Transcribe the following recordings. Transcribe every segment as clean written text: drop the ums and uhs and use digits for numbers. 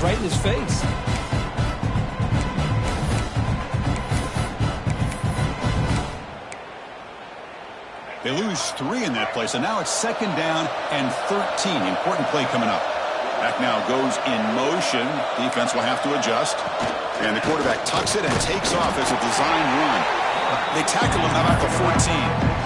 right in his face. They lose 3 in that play, so now it's 2nd down and 13. Important play coming up. Back now goes in motion. Defense will have to adjust. And the quarterback tucks it and takes off as a design run. They tackle him about the 14.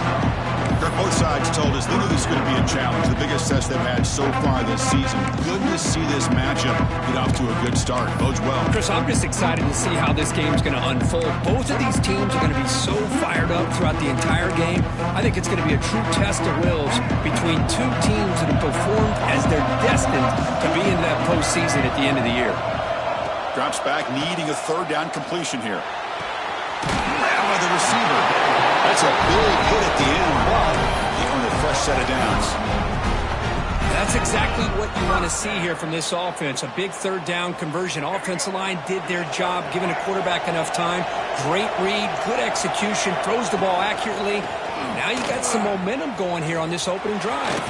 Both sides told us they knew this was going to be a challenge, the biggest test they've had so far this season. Good to see this matchup get off to a good start. Bodes well. Chris, I'm just excited to see how this game's going to unfold. Both of these teams are going to be so fired up throughout the entire game. I think it's going to be a true test of wills between two teams that have performed as they're destined to be in that postseason at the end of the year. Drops back, needing a 3rd down completion here. Ran by the receiver. That's a big hit at the end, but they earn a fresh set of downs. That's exactly what you want to see here from this offense. A big 3rd down conversion. Offensive line did their job, giving a quarterback enough time. Great read, good execution, throws the ball accurately. Now you got some momentum going here on this opening drive.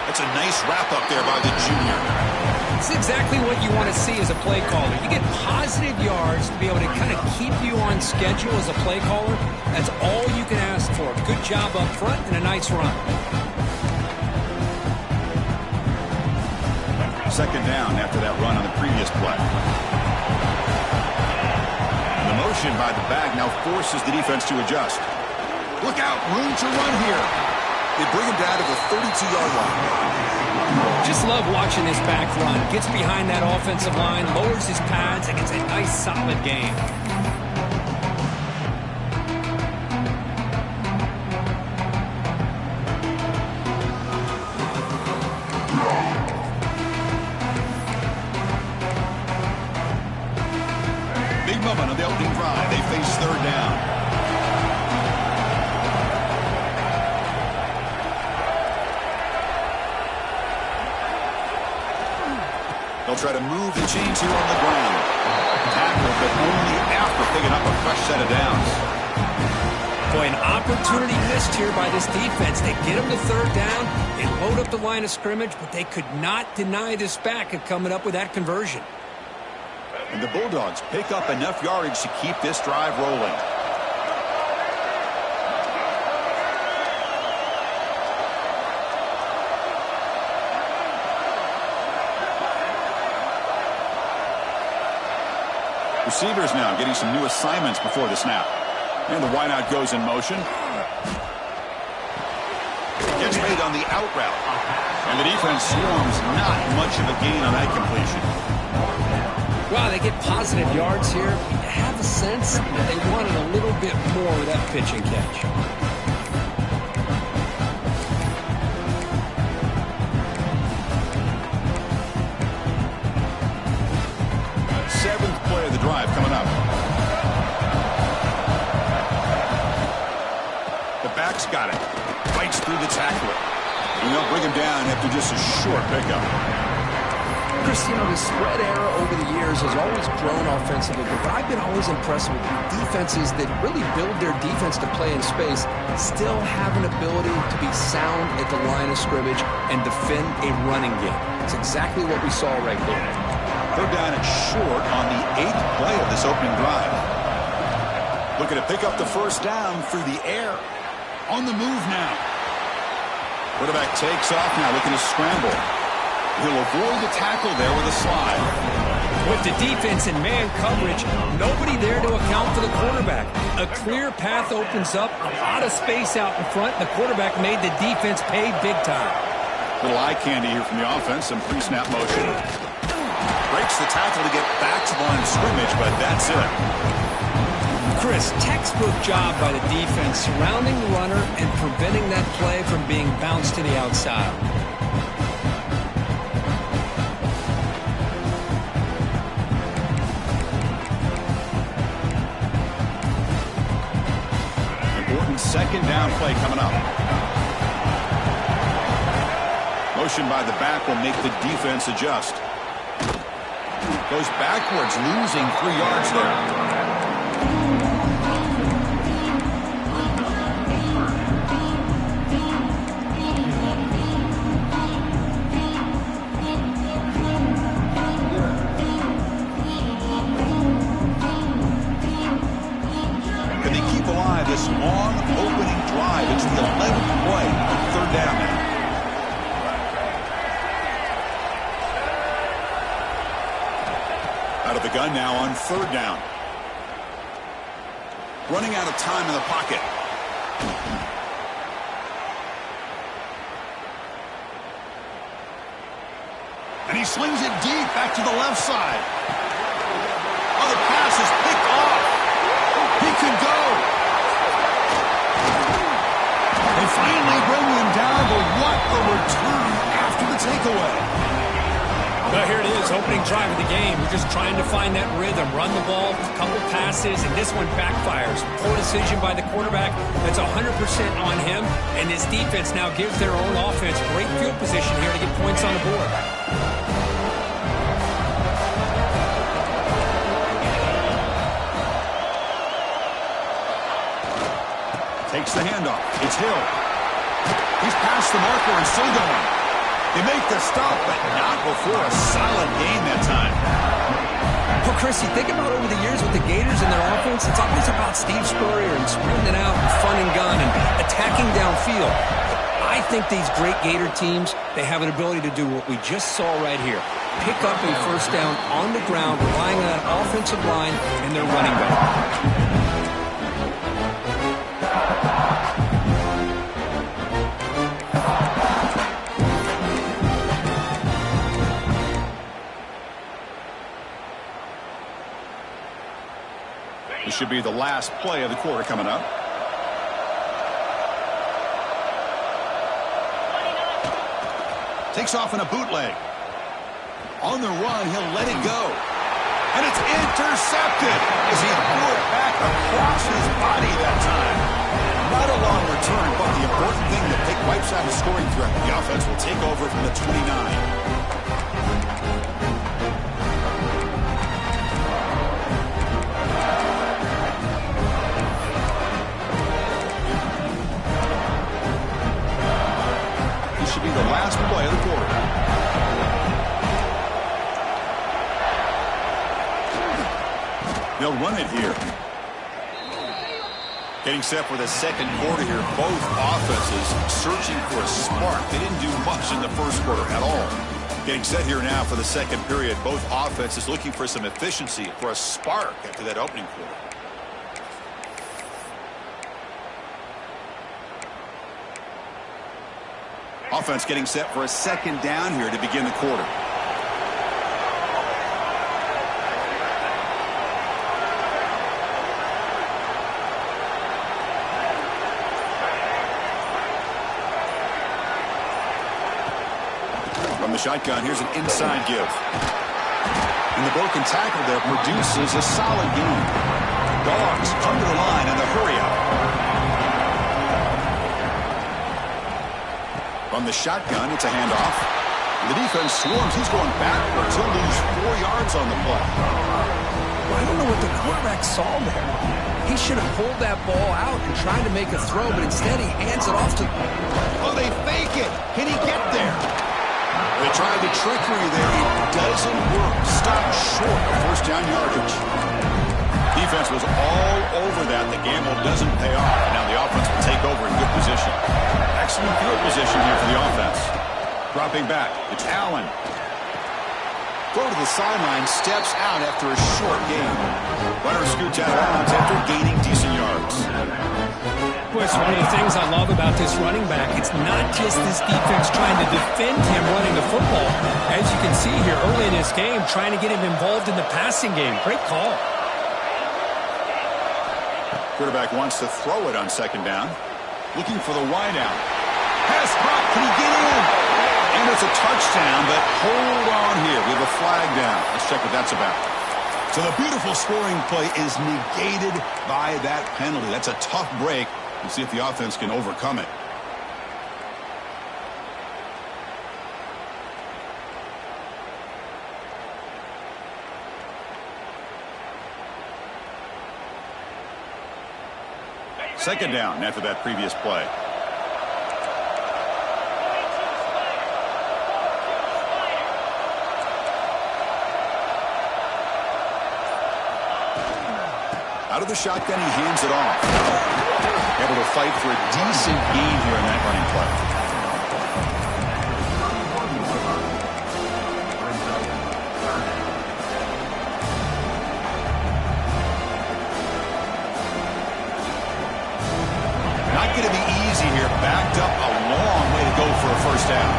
That's a nice wrap-up there by the junior. It's exactly what you want to see as a play caller. You get positive yards to be able to kind of keep you on schedule as a play caller. That's all you can ask for. Good job up front and a nice run. 2nd down after that run on the previous play. The motion by the back now forces the defense to adjust. Look out, room to run here. They bring him down to the 32-yard line. Just love watching this back run. Gets behind that offensive line, lowers his pads, and gets a nice solid gain. Big moment on the opening drive. They face 3rd down. They'll try to move the chains here on the ground. Tackle, but only after picking up a fresh set of downs. Boy, an opportunity missed here by this defense. They get them to 3rd down. They load up the line of scrimmage, but they could not deny this back of coming up with that conversion. And the Bulldogs pick up enough yardage to keep this drive rolling. Receivers now getting some new assignments before the snap. And the wideout goes in motion. Gets made on the out route. And the defense swarms not much of a gain on that completion. Wow, they get positive yards here. You have a sense that they wanted a little bit more with that pitch and catch. Drive coming up. The back's got it. Fights through the tackler. And they'll bring him down after just a short pickup. Chris, you know, the spread era over the years has always grown offensively, but I've been always impressed with defenses that really build their defense to play in space, still have an ability to be sound at the line of scrimmage and defend a running game. It's exactly what we saw right there. 3rd down and short on the 8th play of this opening drive. Looking to pick up the 1st down through the air. On the move now. Quarterback takes off now, looking to scramble. He'll avoid the tackle there with a slide. With the defense in man coverage, nobody there to account for the quarterback. A clear path opens up, a lot of space out in front, and the quarterback made the defense pay big time. Little eye candy here from the offense, some pre-snap motion. Breaks the tackle to get back to the line of scrimmage, but that's it. Chris, textbook job by the defense, surrounding the runner and preventing that play from being bounced to the outside. Important 2nd down play coming up. Motion by the back will make the defense adjust. Goes backwards, losing 3 yards there. Out of the gun now on 3rd down. Running out of time in the pocket. And he slings it deep back to the left side. Oh, the pass is picked off. He can go. They finally bring him down, but what a return after the takeaway. Well, here it is, opening drive of the game. We're just trying to find that rhythm, run the ball, a couple passes, and this one backfires. Poor decision by the quarterback. That's 100% on him, and his defense now gives their own offense great field position here to get points on the board. Takes the handoff. It's Hill. He's past the marker and still going. They make the stop, but not before a solid gain that time. Well, Chris, you think about over the years with the Gators and their offense, it's always about Steve Spurrier and sprinting it out and fun and gun and attacking downfield. I think these great Gator teams, they have an ability to do what we just saw right here. Pick up a first down on the ground, relying on that offensive line and their running back. This should be the last play of the quarter coming up. Takes off in a bootleg. On the run, he'll let it go. And it's intercepted as he threw it back across his body that time. Not a long return, but the important thing that Pick wipes out a scoring threat. The offense will take over from the 29. Should be the last play of the quarter. They'll run it here. Getting set for the second quarter here. Both offenses searching for a spark. They didn't do much in the first quarter at all. Getting set here now for the second period. Both offenses looking for some efficiency, for a spark after that opening quarter. Offense getting set for a second down here to begin the quarter. From the shotgun, here's an inside give. And the broken tackle there produces a solid gain. Dogs come to the line in the hurry-up. From the shotgun, it's a handoff. The defense swarms. He's going backwards. He'll lose 4 yards on the play. Well, I don't know what the quarterback saw there. He should have pulled that ball out and tried to make a throw, but instead he hands it off to... Oh, they fake it. Can he get there? They tried the trickery there. It doesn't work. Stopped short of first down yardage. Defense was all over that. The gamble doesn't pay off. Now the offense will take over in good position. Excellent field position here for the offense. Dropping back, it's Allen. Throw to the sideline, steps out after a short gain. Runner scoots out of bounds after gaining decent yards. Boy, it's one of the things I love about this running back. It's not just this defense trying to defend him running the football. As you can see here early in this game, trying to get him involved in the passing game. Great call. Quarterback wants to throw it on second down. Looking for the wideout. Pass caught. Can he get in? And it's a touchdown, but hold on here. We have a flag down. Let's check what that's about. So the beautiful scoring play is negated by that penalty. That's a tough break. We'll see if the offense can overcome it. Second down after that previous play. Out of the shotgun, he hands it off. Able to fight for a decent gain here in that running play. first down.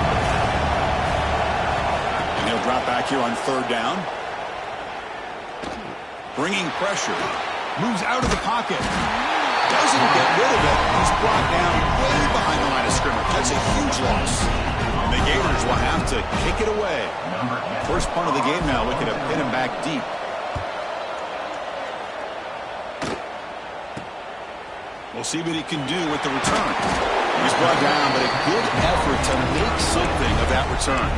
And he'll drop back here on third down. Bringing pressure. Moves out of the pocket. Doesn't get rid of it. He's brought down way behind the line of scrimmage. That's a huge loss. And the Gators will have to kick it away. First punt of the game now, looking to pin him back deep. We'll see what he can do with the return. He's brought down, but a good effort to make something of that return.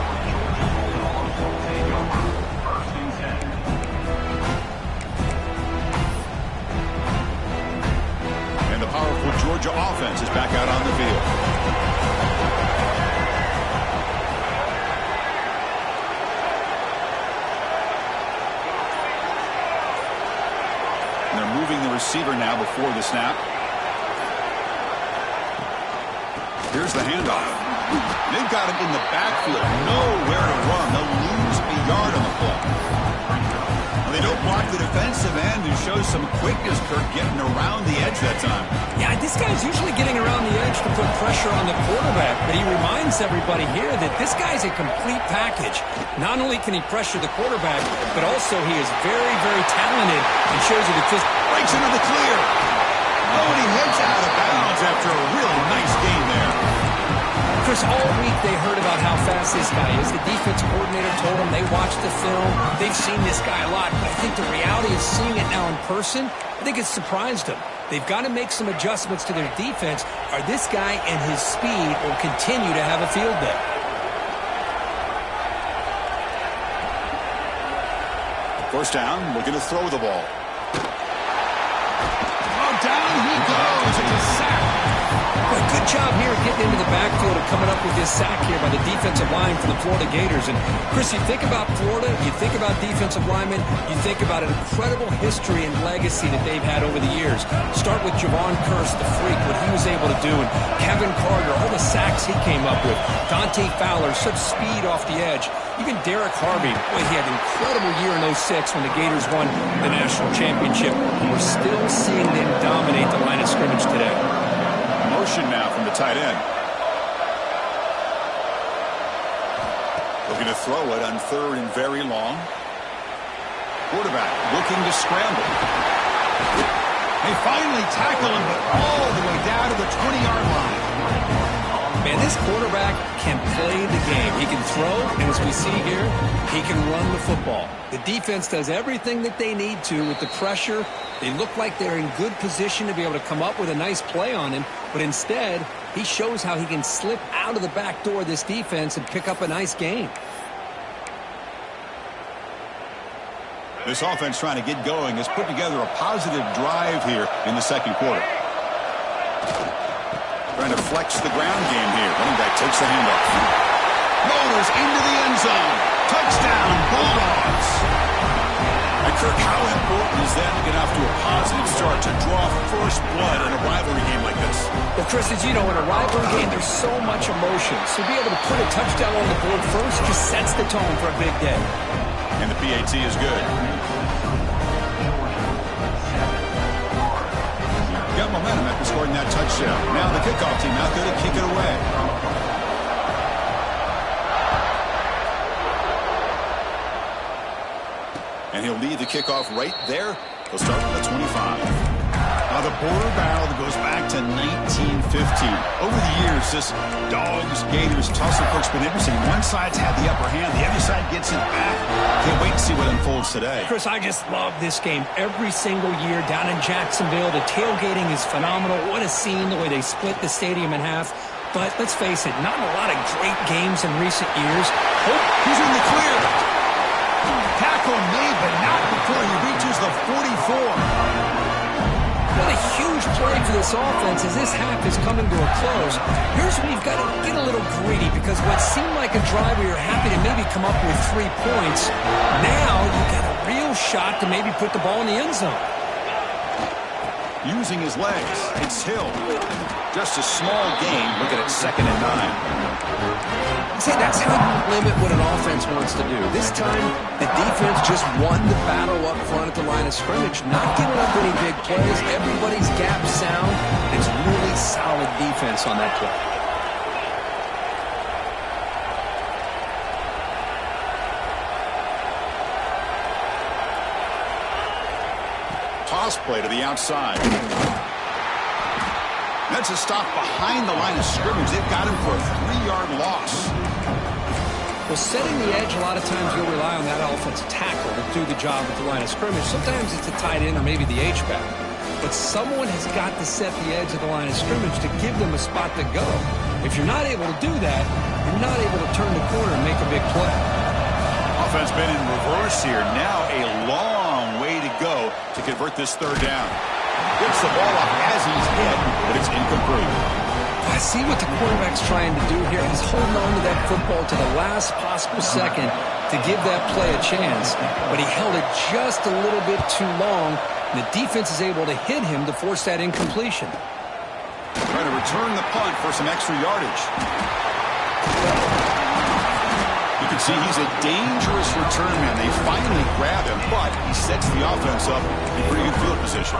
And the powerful Georgia offense is back out on the field. And they're moving the receiver now before the snap. Here's the handoff. They've got him in the backfield. Nowhere to run. They'll lose a yard on the play. Well, they don't block the defensive end and show some quickness, Kirk, getting around the edge that time. Yeah, this guy's usually getting around the edge to put pressure on the quarterback, but he reminds everybody here that this guy's a complete package. Not only can he pressure the quarterback, but also he is very, very talented and shows you that just breaks into the clear. Oh, and he heads out of bounds after a really nice game there. Chris, all week they heard about how fast this guy is. The defense coordinator told them they watched the film. They've seen this guy a lot. But I think the reality of seeing it now in person, I think it's surprised them. They've got to make some adjustments to their defense, or this guy and his speed will continue to have a field day. First down, looking to throw the ball. Down he goes. It's a sack. Well, good job here getting into the backfield and coming up with this sack here by the defensive line for the Florida Gators. And, Chris, you think about Florida, you think about defensive linemen, you think about an incredible history and legacy that they've had over the years. Start with Javon Kearse, the freak, what he was able to do, and Kevin Carter, all the sacks he came up with. Dante Fowler, such speed off the edge. Even Derek Harvey, boy, he had an incredible year in 06 when the Gators won the national championship. We're still seeing them dominate the line of scrimmage today. Motion now from the tight end. Looking to throw it on third and very long. Quarterback looking to scramble. They finally tackle him, but all the way down to the 20-yard line. Man, this quarterback can play the game. He can throw, and as we see here, he can run the football. The defense does everything that they need to with the pressure. They look like they're in good position to be able to come up with a nice play on him, but instead, he shows how he can slip out of the back door of this defense and pick up a nice gain. This offense trying to get going has put together a positive drive here in the second quarter. Trying to flex the ground game here. Running back takes the handoff. Motors into the end zone. Touchdown, Bulldogs. And Kirk, how important is that to get off to a positive start to draw first blood in a rivalry game like this? Well, Chris, as you know, in a rivalry game, there's so much emotion. So to be able to put a touchdown on the board first just sets the tone for a big day. And the PAT is good. Got momentum after scoring that touchdown. Now the kickoff team out there to kick it away. And he'll lead the kickoff right there. He'll start from the 25. Now the border battle that goes back to 1915. Over the years, this Dogs-Gators tussle has been interesting. One side's had the upper hand. The other side gets it back. Can't wait to see what unfolds today. Chris, I just love this game every single year down in Jacksonville. The tailgating is phenomenal. What a scene, the way they split the stadium in half. But let's face it, not a lot of great games in recent years. Oh, he's in the clear. Tackle made, but not before he reaches the 44. What a huge play for this offense as this half is coming to a close. Here's where you've got to get a little greedy, because what seemed like a drive where you're happy to maybe come up with 3 points, now you've got a real shot to maybe put the ball in the end zone. Using his legs, it's Hill. Just a small gain. Look at it, 2nd and 9. See, that's how you limit what an offense wants to do. This time, the defense just won the battle up front at the line of scrimmage, not giving up any big plays. Everybody's gap sound. It's really solid defense on that play. toss play to the outside. That's a stop behind the line of scrimmage. They've got him for a 3-yard loss. Well, setting the edge, a lot of times you'll rely on that offensive tackle to do the job at the line of scrimmage. Sometimes it's a tight end or maybe the H-back. But someone has got to set the edge of the line of scrimmage to give them a spot to go. If you're not able to do that, you're not able to turn the corner and make a big play. Offense been in reverse here. Now a long way to go to convert this third down. Gets the ball up as he's hit, but it's incomplete. I see what the quarterback's trying to do here. He's holding on to that football to the last possible second to give that play a chance, but he held it just a little bit too long, and the defense is able to hit him to force that incompletion. Trying to return the punt for some extra yardage. You can see he's a dangerous return man. They finally grab him, but he sets the offense up in pretty good field position.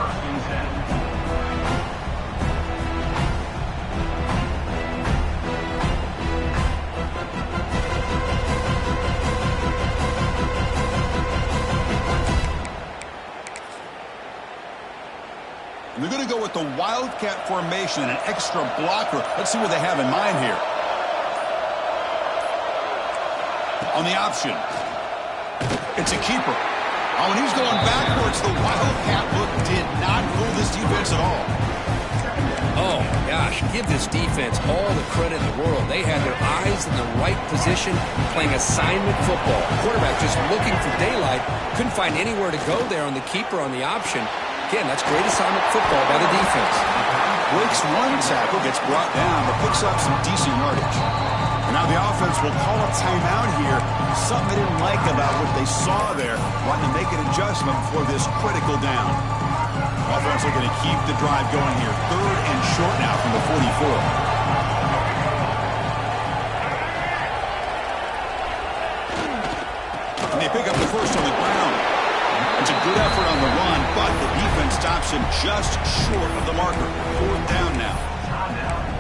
They're going to go with the Wildcat formation and an extra blocker. Let's see what they have in mind here. On the option, it's a keeper. Oh, and he's going backwards. The Wildcat look did not fool this defense at all. Oh, my gosh. Give this defense all the credit in the world. They had their eyes in the right position, playing assignment football. Quarterback just looking for daylight. Couldn't find anywhere to go there on the keeper on the option. Again, that's great assignment football by the defense. Breaks one tackle, gets brought down, but picks up some decent yardage. And now the offense will call a timeout here. Something they didn't like about what they saw there. Wanting to make an adjustment for this critical down. Offense looking to keep the drive going here. 3rd and short now from the 44. And they pick up the first on the ground. It's a good effort on the run, but the defense stops him just short of the marker. 4th down now.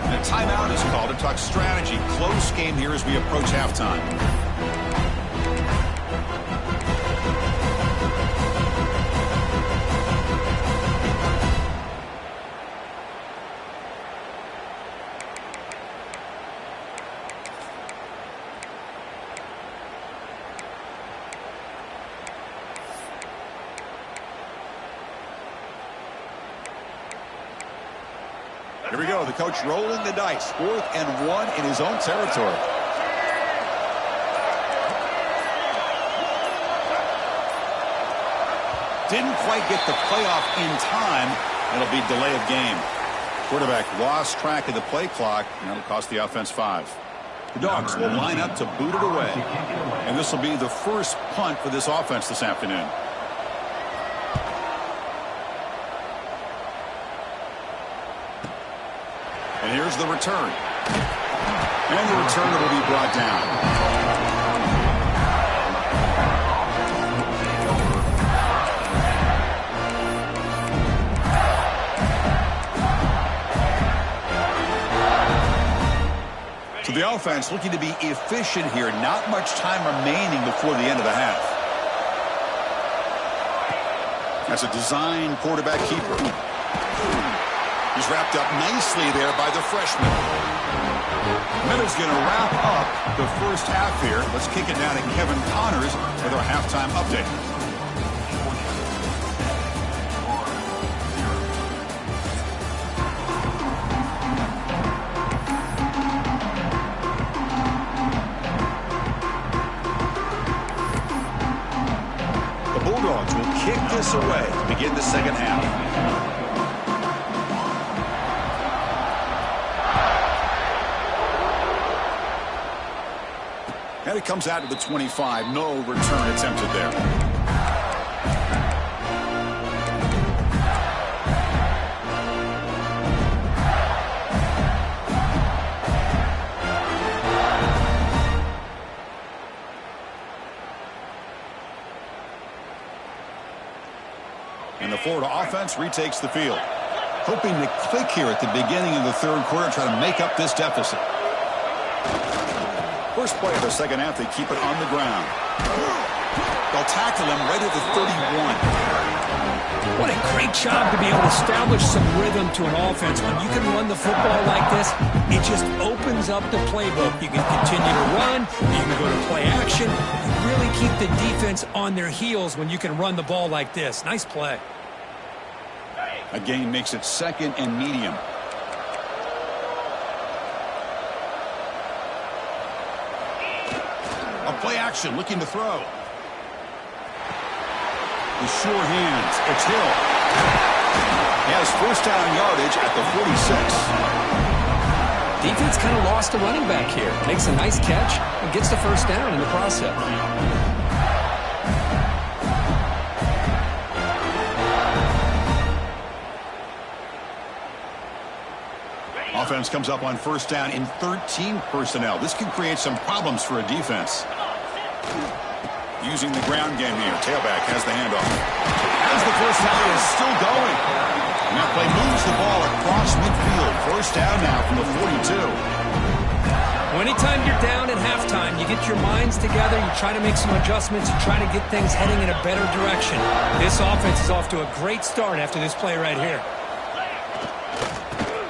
And a timeout is called to talk strategy. Close game here as we approach halftime. Here we go. The coach rolling the dice. 4th and 1 in his own territory. Didn't quite get the playoff in time. It'll be delay of game. Quarterback lost track of the play clock, and that'll cost the offense 5. The Dogs will line up to boot it away. And this will be the first punt for this offense this afternoon. And here's the return. And the return will be brought down. So the offense looking to be efficient here. Not much time remaining before the end of the half. That's a design quarterback keeper. He's wrapped up nicely there by the freshman. Meadow's going to wrap up the first half here. Let's kick it down to Kevin Connors with our halftime update. The Bulldogs will kick this away to begin the second half. And it comes out to the 25. No return attempted there. And the Florida offense retakes the field. Hoping to click here at the beginning of the third quarter, try to make up this deficit. First play of the second half, they keep it on the ground. They'll tackle him right at the 31. What a great job to be able to establish some rhythm to an offense. When you can run the football like this, it just opens up the playbook. You can continue to run, you can go to play action. You really keep the defense on their heels when you can run the ball like this. Nice play. A gain makes it 2nd and medium. A play action, looking to throw. The sure hands. It's Hill. He has first down yardage at the 46. Defense kind of lost a running back here. Makes a nice catch and gets the first down in the process. Offense comes up on first down in 13 personnel. This can create some problems for a defense. Using the ground game here. Tailback has the handoff. As the first down is still going. And that play moves the ball across midfield. First down now from the 42. Well, anytime you're down at halftime, you get your minds together, you try to make some adjustments, you try to get things heading in a better direction. This offense is off to a great start after this play right here.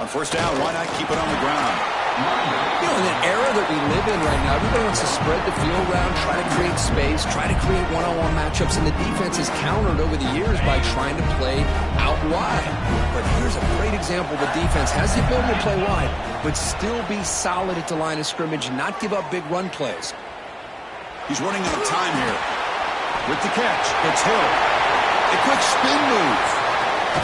On first down, why not keep it on the ground? You know, in an era that we live in right now, everybody wants to spread the field around, try to create space, try to create one-on-one matchups, and the defense has countered over the years by trying to play out wide. But here's a great example. The defense has the ability to play wide, but still be solid at the line of scrimmage, not give up big run plays. He's running out of time here. With the catch, it's Hill. A quick spin move.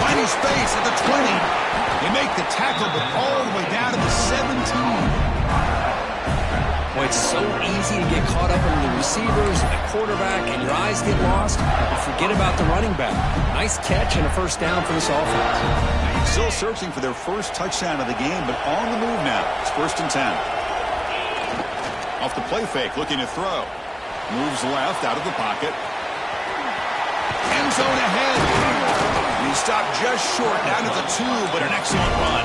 Finding space at the 20. They make the tackle, but all the way down to the 17. Well, it's so easy to get caught up in the receivers and the quarterback, and your eyes get lost. You forget about the running back. Nice catch and a first down for this offense. Still searching for their first touchdown of the game, but on the move now. It's 1st and 10. Off the play fake, looking to throw. Moves left out of the pocket. End zone ahead. He stopped just short down at the 2, but an excellent run.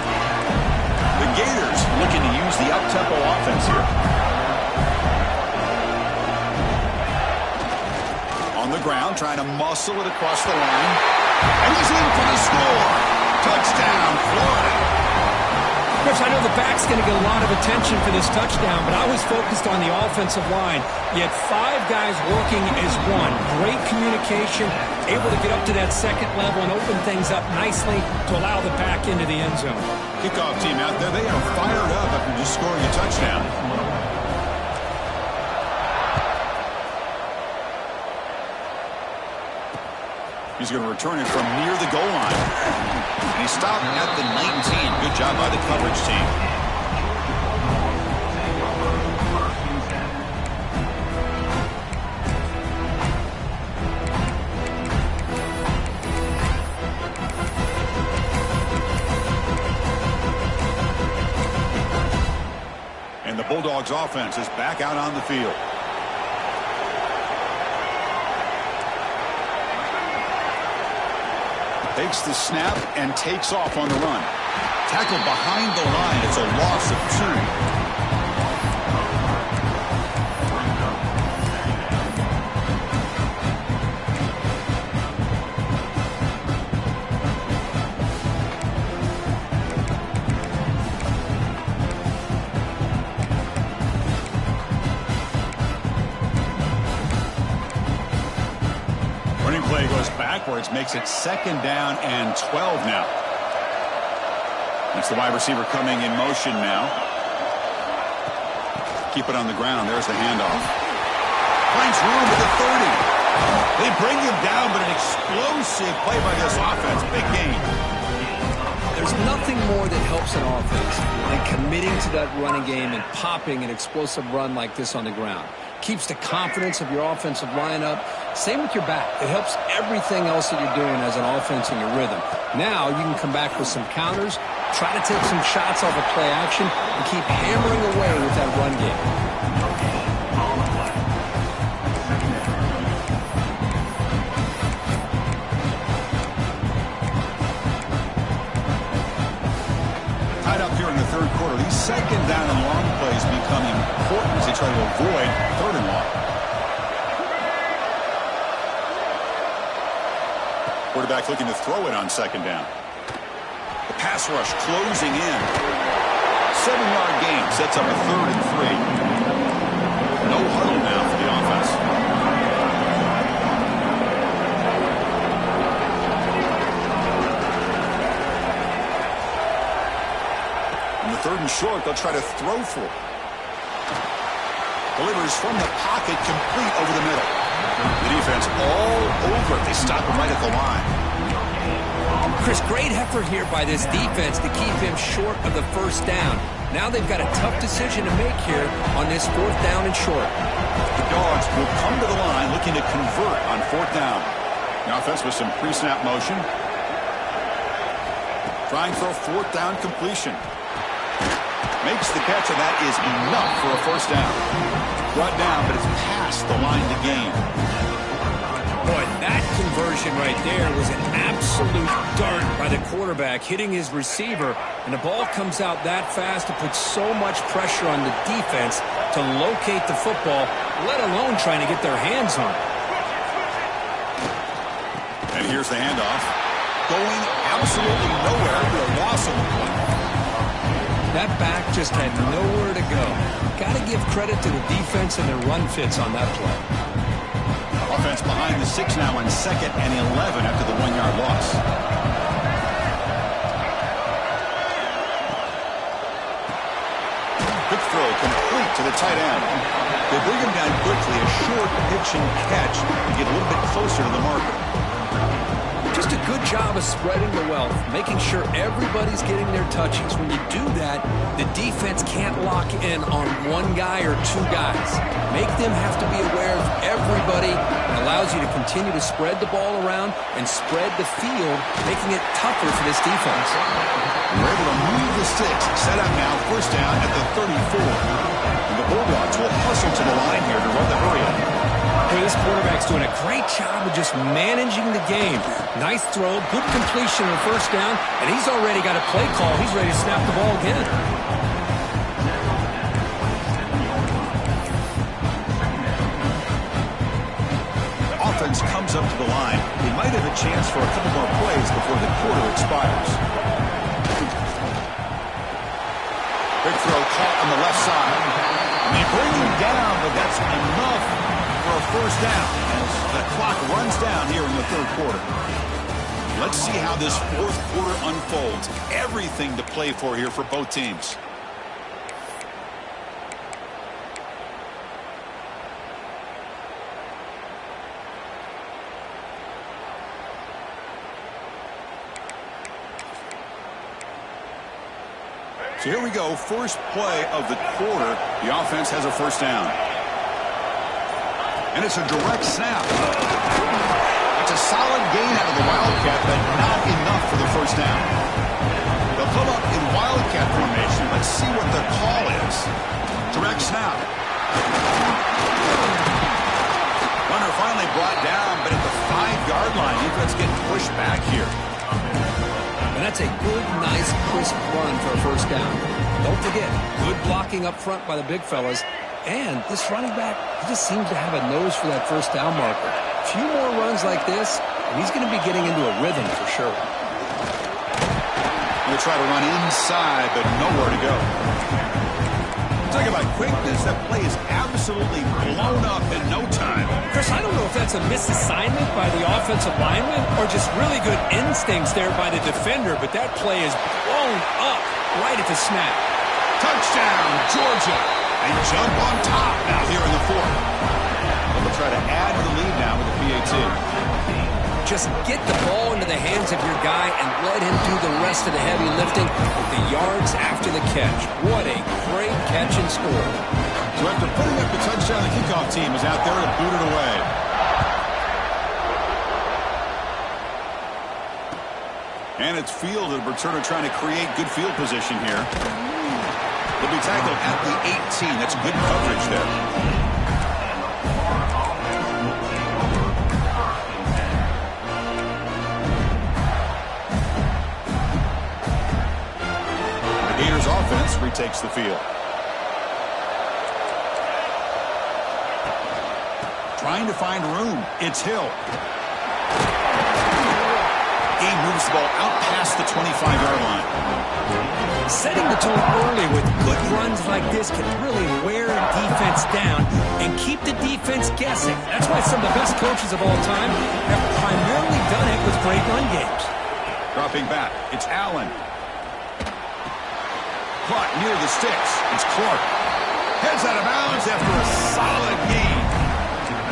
The Gators looking to use the up-tempo offense here. On the ground, trying to muscle it across the line. And he's in for the score. Touchdown, Florida. Chris, I know the back's going to get a lot of attention for this touchdown, but I was focused on the offensive line. You had 5 guys working as one. Great communication, able to get up to that second level and open things up nicely to allow the back into the end zone. Kickoff team out there, they are fired up after just scoring a touchdown. He's going to return it from near the goal line. And he stopped at the 19. Good job by the coverage team. And the Bulldogs offense is back out on the field. Takes the snap and takes off on the run. Tackled behind the line. It's a loss of 2. Play goes backwards, makes it 2nd down and 12 now. That's the wide receiver coming in motion now. Keep it on the ground. There's the handoff. Finds room at the 30. They bring him down, but an explosive play by this offense. Big gain. There's nothing more that helps an offense than committing to that running game and popping an explosive run like this on the ground. Keeps the confidence of your offensive lineup. Same with your back. It helps everything else that you're doing as an offense in your rhythm. Now you can come back with some counters, try to take some shots off of play action, and keep hammering away with that run game. Third quarter, these 2nd down and long plays become important as they try to avoid 3rd and long. Quarterback looking to throw it on second down. The pass rush closing in. 7-yard gain sets up a 3rd and 3. No huddle now for the offense. On the 3rd and short, they'll try to throw for it. Delivers from the pocket, complete over the middle. The defense all over it. They stop him right at the line. Chris, great effort here by this defense to keep him short of the first down. Now they've got a tough decision to make here on this 4th down and short. The Dogs will come to the line looking to convert on 4th down. The offense with some pre-snap motion. Trying for a 4th down completion. Makes the catch, and that is enough for a 1st down. Brought down, but it's past the line to gain. Boy, that conversion right there was an absolute dart by the quarterback, hitting his receiver, and the ball comes out that fast to put so much pressure on the defense to locate the football, let alone trying to get their hands on it. And here's the handoff. Going absolutely nowhere with a loss of the play. That back just had nowhere to go. Got to give credit to the defense and their run fits on that play. Offense behind the 6 now on 2nd and 11 after the 1-yard loss. Quick throw complete to the tight end. They bring him down quickly, a short pitch and catch to get a little bit closer to the marker. Just a good job of spreading the wealth, making sure everybody's getting their touches. When you do that, the defense can't lock in on one guy or 2 guys. Make them have to be aware of everybody. It allows you to continue to spread the ball around and spread the field, making it tougher for this defense. We're able to move the sticks. Set up now, 1st down at the 34. And the Bulldogs will hustle to the line here to run the hurry-up. Hey, this quarterback's doing a great job of just managing the game. Nice throw, good completion on 1st down, and he's already got a play call. He's ready to snap the ball again. Offense comes up to the line. They might have a chance for a couple more plays before the quarter expires. Big throw caught on the left side. And they bring him down, but that's enough for a 1st down as the clock runs down here in the 3rd quarter. Let's see how this 4th quarter unfolds. Everything to play for here for both teams. So here we go, first play of the quarter. The offense has a 1st down. And it's a direct snap. It's a solid gain out of the Wildcat, but not enough for the 1st down. They'll come up in Wildcat formation. Let's see what the call is. Direct snap. Runner finally brought down, but at the 5-yard line, defense getting pushed back here. And that's a good, nice, crisp run for a 1st down. Don't forget, good blocking up front by the big fellas. And this running back, he just seems to have a nose for that 1st down marker. A few more runs like this, and he's going to be getting into a rhythm for sure. Going to try to run inside, but nowhere to go. Talk about quickness. That play is absolutely blown up in no time. Chris, I don't know if that's a misassignment by the offensive lineman or just really good instincts there by the defender, but that play is blown up right at the snap. Touchdown, Georgia. They jump on top now here in the 4th. They'll try to add to the lead now with the PAT. Just get the ball into the hands of your guy and let him do the rest of the heavy lifting with the yards after the catch. What a great catch and score. So after putting up the touchdown, the kickoff team is out there to boot it away. And it's fielded. Returner trying to create good field position here. They'll be tackled at the 18. That's good coverage there. Offense retakes the field. Trying to find room. It's Hill. moves the ball out past the 25-yard line. Setting the tone early with good runs like this can really wear a defense down and keep the defense guessing. That's why some of the best coaches of all time have primarily done it with great run games. Dropping back, it's Allen. Caught near the sticks. It's Clark. Heads out of bounds after a solid gain.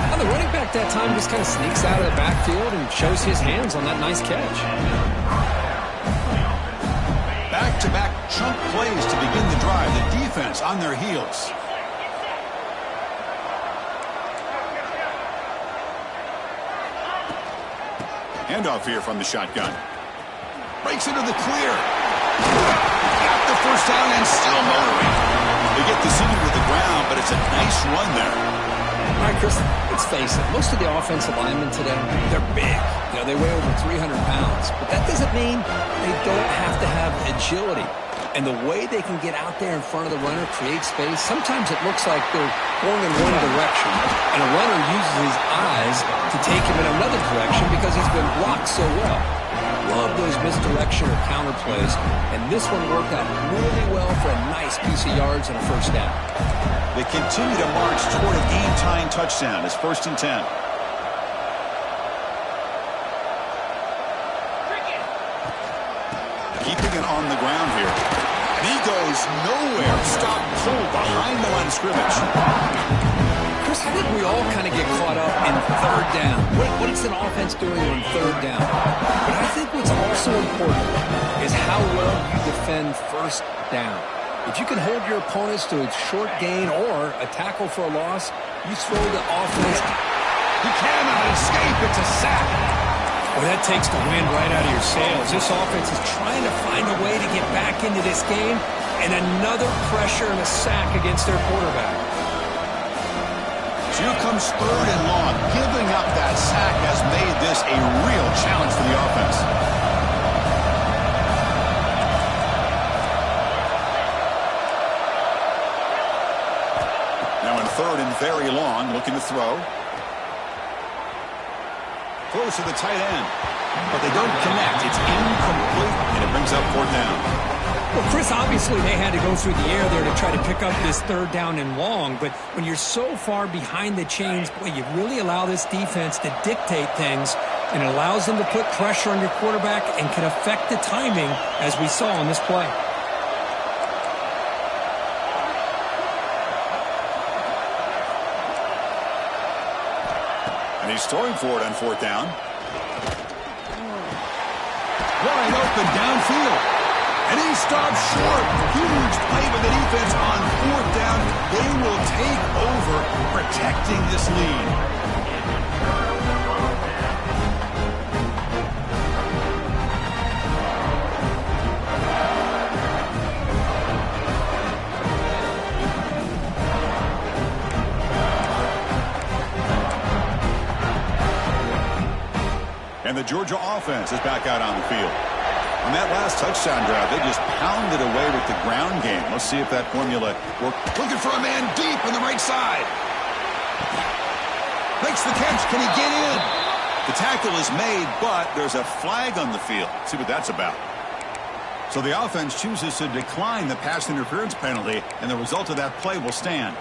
Well, the running back that time just kind of sneaks out of the backfield and shows his hands on that nice catch. Back-to-back chunk plays to begin the drive. The defense on their heels. Handoff here from the shotgun. Breaks into the clear. Got the first down and still motoring. They get the senior to the ground, but it's a nice run there. All right, Chris, let's face it. Most of the offensive linemen today, they're big. You know, they weigh over 300 pounds. But that doesn't mean they don't have to have agility. And the way they can get out there in front of the runner, create space, sometimes it looks like they're going in one direction. And a runner uses his eyes to take him in another direction because he's been blocked so well. Love those misdirection or counter plays. And this one worked out really well for a nice piece of yards and a first down. They continue to march toward a game-tying touchdown. It's 1st and 10. Keeping it on the ground here. And he goes nowhere. Stop pulled behind the line of scrimmage. Chris, I think we all kind of get caught up in third down. What is an offense doing on third down? But I think what's also important is how well you defend first down. If you can hold your opponents to a short gain or a tackle for a loss, you throw the offense. He cannot escape. It's a sack. Well, that takes the wind right out of your sails. This offense is trying to find a way to get back into this game, and another pressure and a sack against their quarterback. So here comes 3rd and long. Giving up that sack has made this a real challenge for the offense. Now in 3rd and very long, looking to throw. Throws to the tight end, but they don't connect. It's incomplete, and it brings up 4th down. Well, Chris, obviously they had to go through the air there to try to pick up this 3rd down and long, but when you're so far behind the chains, boy, you really allow this defense to dictate things, and it allows them to put pressure on your quarterback and can affect the timing, as we saw on this play. He's throwing for it on 4th down. Wide open downfield. And he stops short. Huge play by the defense on 4th down. They will take over protecting this lead. And the Georgia offense is back out on the field. On that last touchdown drive, they just pounded away with the ground game. Let's see if that formula works. Looking for a man deep on the right side. Makes the catch. Can he get in? The tackle is made, but there's a flag on the field. Let's see what that's about. So the offense chooses to decline the pass interference penalty, and the result of that play will stand.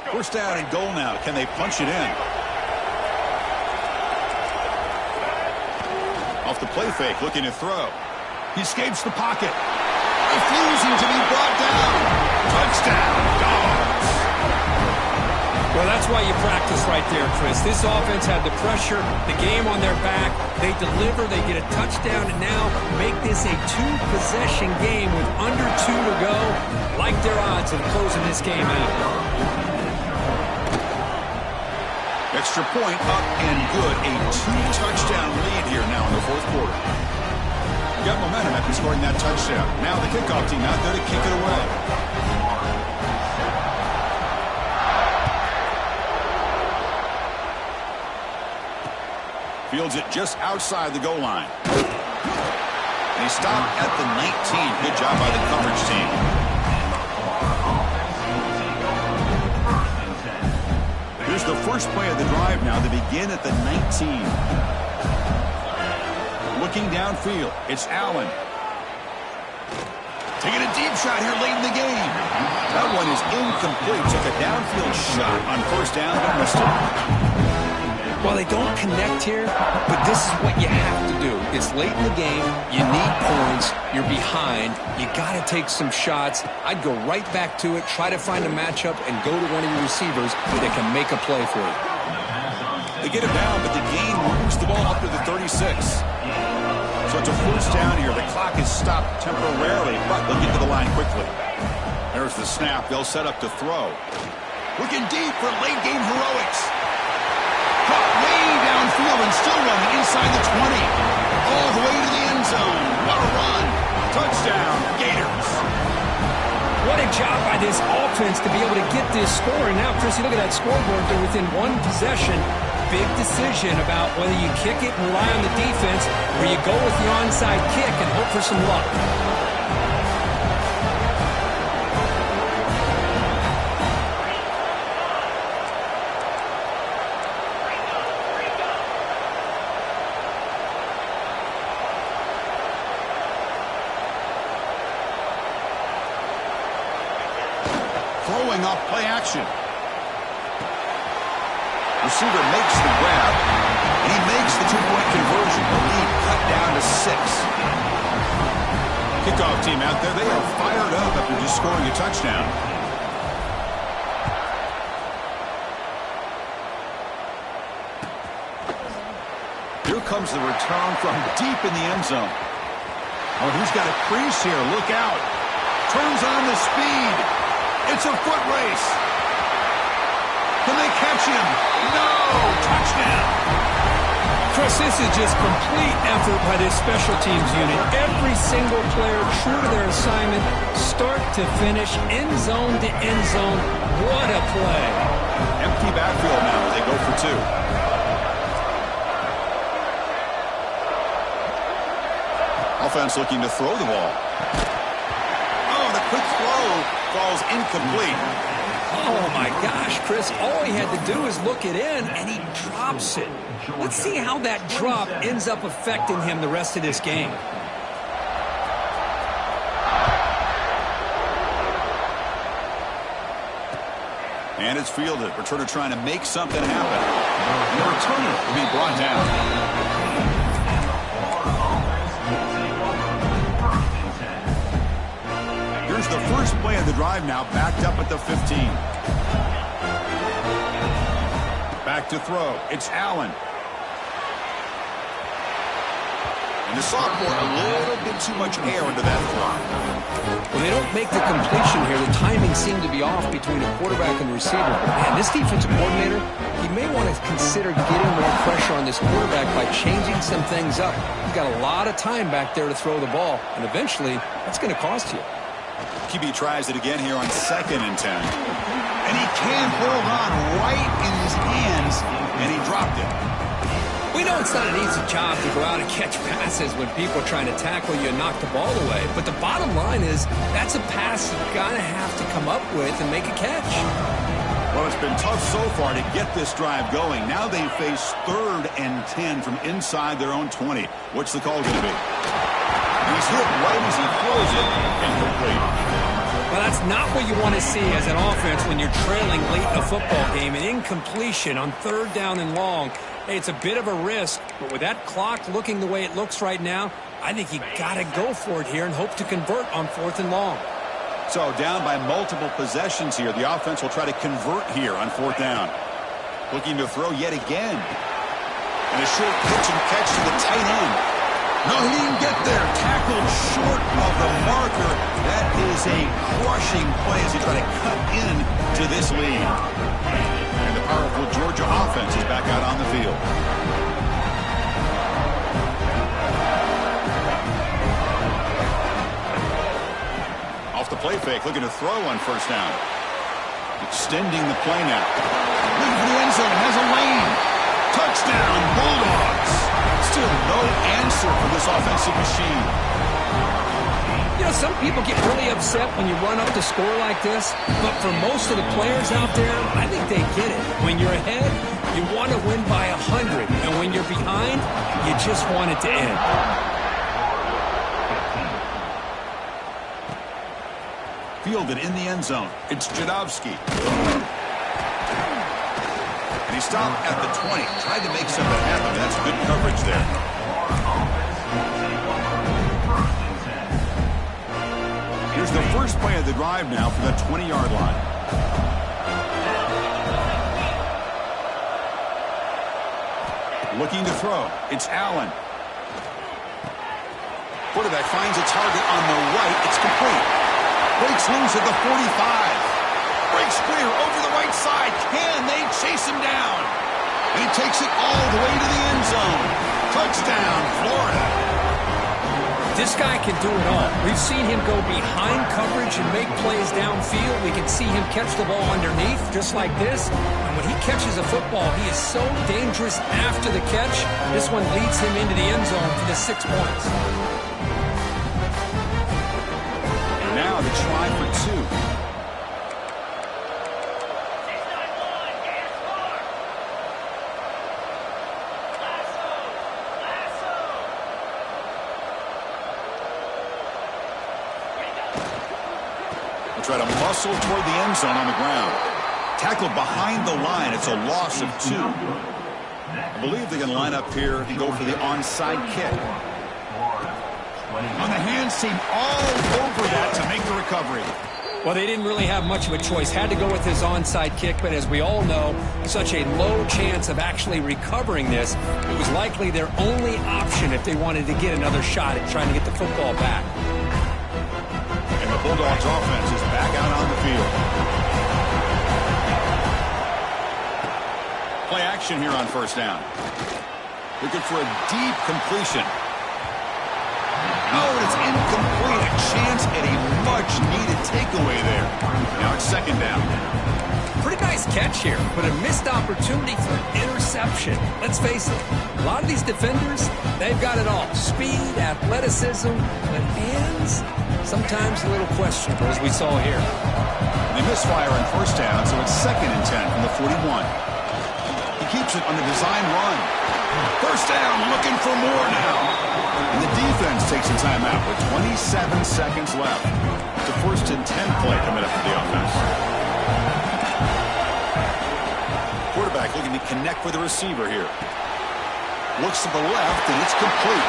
First down and goal now. Can they punch it in? Off the play fake, looking to throw. He escapes the pocket. Refusing to be brought down. Touchdown, Dogs. Well, that's why you practice right there, Chris. This offense had the pressure, the game on their back. They deliver, they get a touchdown, and now make this a 2-possession game with under 2 to go. Like their odds of closing this game out. Extra point up and good. A 2-touchdown lead here now in the 4th quarter. Got momentum after scoring that touchdown. Now the kickoff team out there to kick it away. Fields it just outside the goal line. And he stopped at the 19. Good job by the coverage team. Here's the first play of the drive now. They begin at the 19. Looking downfield, it's Allen. Taking a deep shot here late in the game. That one is incomplete. Took a downfield shot on first down, but missed it. Well, they don't connect here, but this is what you have to do. It's late in the game. You need points. You're behind. You got to take some shots. I'd go right back to it, try to find a matchup, and go to one of your receivers that can make a play for you. They get it down, but the gain moves the ball up to the 36. So it's a first down here. The clock is stopped temporarily, but they'll get to the line quickly. There's the snap. They'll set up to throw. Looking deep for late game heroics. Caught way downfield and still running inside the 20. All the way to the end zone. What a run. Touchdown, Gators. What a job by this offense to be able to get this score. And now, Chris, you look at that scoreboard. They're within one possession. Big decision about whether you kick it and rely on the defense or you go with the onside kick and hope for some luck. Throwing off play action. Receiver makes the grab, and he makes the two-point conversion. The lead cut down to 6. Kickoff team out there, they are fired up after just scoring a touchdown. Here comes the return from deep in the end zone. Oh, he's got a crease here. Look out. Turns on the speed. It's a foot race. Can they catch him? No! Touchdown! Chris, this is just complete effort by this special teams unit. Every single player true to their assignment, start to finish, end zone to end zone. What a play. Empty backfield now as they go for 2. Offense looking to throw the ball. Oh, the quick throw falls incomplete. Oh, my gosh, Chris, all he had to do is look it in, and he drops it. Let's see how that drop ends up affecting him the rest of this game. And it's fielded. Returner trying to make something happen. The returner will be brought down. Here's the first play of the drive now, backed up at the 15. Back to throw. It's Allen. And the sophomore, a little bit too much air into that throw. When they don't make the completion here, the timing seemed to be off between the quarterback and the receiver. Man, this defensive coordinator, he may want to consider getting more pressure on this quarterback by changing some things up. He's got a lot of time back there to throw the ball, and eventually, that's going to cost you. QB tries it again here on 2nd and 10. And he can't hold on right in his hands, and he dropped it. We know it's not an easy job to go out and catch passes when people are trying to tackle you and knock the ball away. But the bottom line is that's a pass you've got to have to come up with and make a catch. Well, it's been tough so far to get this drive going. Now they face 3rd and 10 from inside their own 20. What's the call going to be? He's hit right as he throws it. Incomplete. Well, that's not what you want to see as an offense when you're trailing late in a football game. An incompletion on 3rd down and long. Hey, it's a bit of a risk, but with that clock looking the way it looks right now, I think you got to go for it here and hope to convert on 4th and long. So down by multiple possessions here. The offense will try to convert here on 4th down. Looking to throw yet again. And a short pitch and catch to the tight end. No, he didn't get there. Tackled short of the marker. That is a crushing play as he tries to cut in to this lead. And the powerful Georgia offense is back out on the field. Off the play fake, looking to throw on 1st down. Extending the play now. Looking for the end zone, has a lane. Touchdown, Bulldogs. Still no answer for this offensive machine. You know, some people get really upset when you run up the score like this, but for most of the players out there, I think they get it. When you're ahead, you want to win by 100, and when you're behind, you just want it to end. Fielded in the end zone. It's Jadovsky. And he stopped at the 20. Tried to make something happen. That's good coverage there. Here's the first play of the drive now for the 20-yard line. Looking to throw. It's Allen. Quarterback finds a target on the right. It's complete. Breaks loose at the 45. Breaks clear over the right side. Can they chase him down? And he takes it all the way to the end zone. Touchdown, Florida. This guy can do it all. We've seen him go behind coverage and make plays downfield. We can see him catch the ball underneath, just like this. And when he catches a football, he is so dangerous after the catch. This one leads him into the end zone for the 6 points. Now the try for 2. We'll try to muscle toward the end zone on the ground. Tackled behind the line. It's a loss of 2. I believe they can line up here and go for the onside kick. On the hands team all over that to make the recovery. Well, they didn't really have much of a choice. Had to go with his onside kick, but as we all know, such a low chance of actually recovering this. It was likely their only option if they wanted to get another shot at trying to get the football back. And the Bulldogs offense is back out on the field. Play action here on first down. Looking for a deep completion. Oh, it's incomplete. A chance at a much-needed takeaway there. Now it's second down. Pretty nice catch here, but a missed opportunity for an interception. Let's face it, a lot of these defenders, they've got it all. Speed, athleticism, but hands, sometimes a little questionable, as we saw here. They misfire on first down, so it's 2nd and 10 from the 41. He keeps it on the design run. First down, looking for more now. And the defense takes a timeout with 27 seconds left. It's a 1st and 10 play coming up for the offense. Quarterback looking to connect with the receiver here. Looks to the left, and it's complete.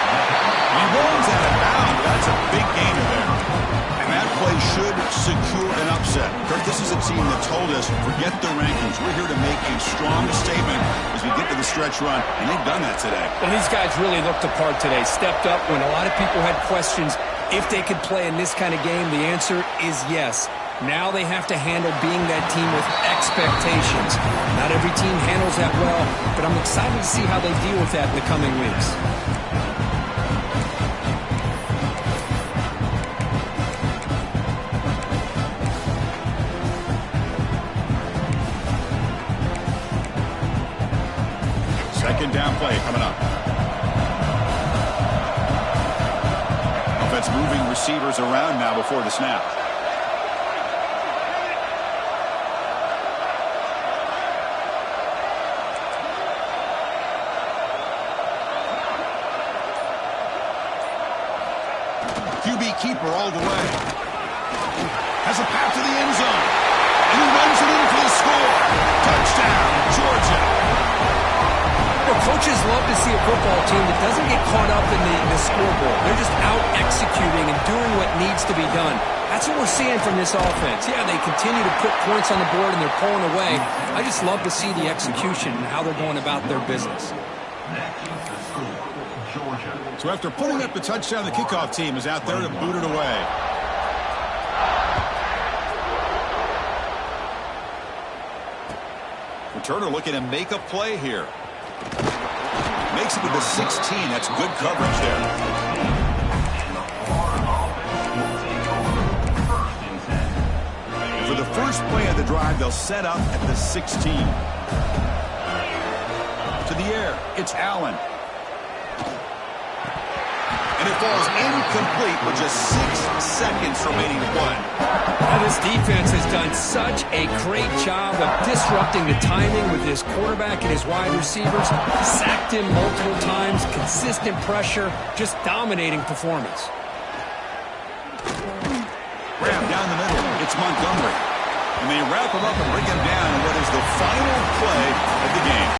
He rolls out of bounds. That's a big gainer there. And that play should secure an upset. Kurt, this is a team that told us, forget the rankings. We're here to make a strong statement as we get to the stretch run, and they've done that today. Well, these guys really looked apart today. Stepped up when a lot of people had questions if they could play in this kind of game. The answer is yes. Now they have to handle being that team with expectations. Not every team handles that well, but I'm excited to see how they deal with that in the coming weeks. Second down play coming up. Offense moving receivers around now before the snap. QB keeper all the way. Has a path to the end zone. And he runs it in for the score. Touchdown, Georgia. Well, coaches love to see a football team that doesn't get caught up in the scoreboard. They're just out executing and doing what needs to be done. That's what we're seeing from this offense. Yeah, they continue to put points on the board and they're pulling away. I just love to see the execution and how they're going about their business. So after putting up the touchdown, the kickoff team is out there to boot it away. Returner looking to make a play here. Makes it to the 16. That's good coverage there. And for the first play of the drive, they'll set up at the 16. To the air, it's Allen. And it falls incomplete with just 6 seconds remaining to play. Now, this defense has done such a great job of disrupting the timing with his quarterback and his wide receivers. Sacked him multiple times, consistent pressure, just dominating performance. Wrapped down the middle, it's Montgomery. And they wrap him up and bring him down in what is the final play of the game.